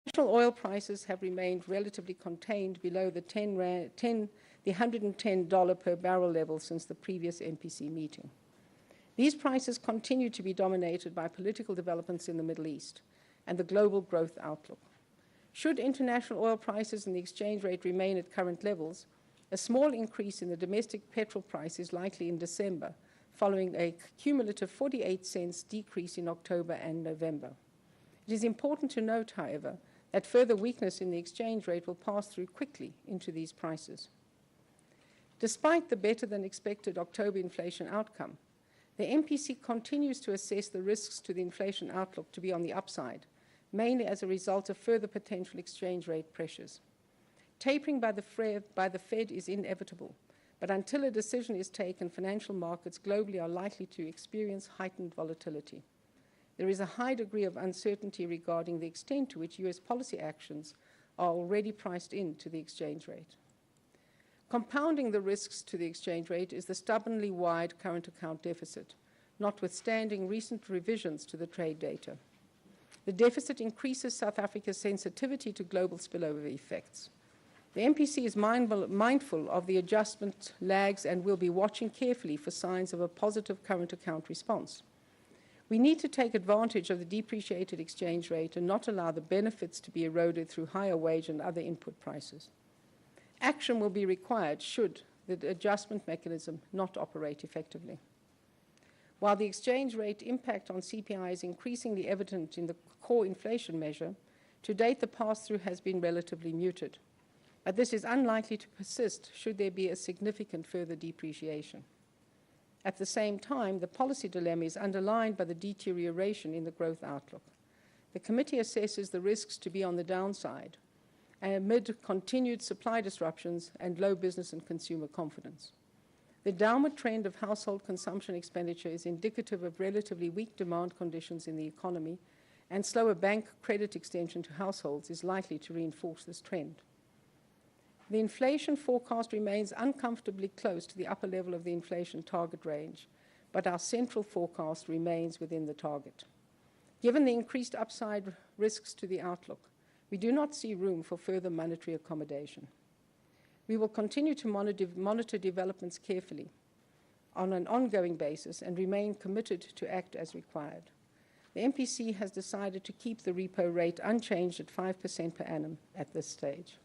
International oil prices have remained relatively contained below the $110 per barrel level since the previous MPC meeting. These prices continue to be dominated by political developments in the Middle East and the global growth outlook. Should international oil prices and the exchange rate remain at current levels, a small increase in the domestic petrol price is likely in December, following a cumulative 48 cents decrease in October and November. It is important to note, however, that further weakness in the exchange rate will pass through quickly into these prices. Despite the better-than-expected October inflation outcome, the MPC continues to assess the risks to the inflation outlook to be on the upside, mainly as a result of further potential exchange rate pressures. Tapering by the Fed is inevitable, but until a decision is taken, financial markets globally are likely to experience heightened volatility. There is a high degree of uncertainty regarding the extent to which U.S. policy actions are already priced into the exchange rate. Compounding the risks to the exchange rate is the stubbornly wide current account deficit, notwithstanding recent revisions to the trade data. The deficit increases South Africa's sensitivity to global spillover effects. The MPC is mindful of the adjustment lags and will be watching carefully for signs of a positive current account response. We need to take advantage of the depreciated exchange rate and not allow the benefits to be eroded through higher wage and other input prices. Action will be required should the adjustment mechanism not operate effectively. While the exchange rate impact on CPI is increasingly evident in the core inflation measure, to date the pass-through has been relatively muted. But this is unlikely to persist should there be a significant further depreciation. At the same time, the policy dilemma is underlined by the deterioration in the growth outlook. The committee assesses the risks to be on the downside amid continued supply disruptions and low business and consumer confidence. The downward trend of household consumption expenditure is indicative of relatively weak demand conditions in the economy, and slower bank credit extension to households is likely to reinforce this trend. The inflation forecast remains uncomfortably close to the upper level of the inflation target range, but our central forecast remains within the target. Given the increased upside risks to the outlook, we do not see room for further monetary accommodation. We will continue to monitor developments carefully on an ongoing basis and remain committed to act as required. The MPC has decided to keep the repo rate unchanged at 5% per annum at this stage.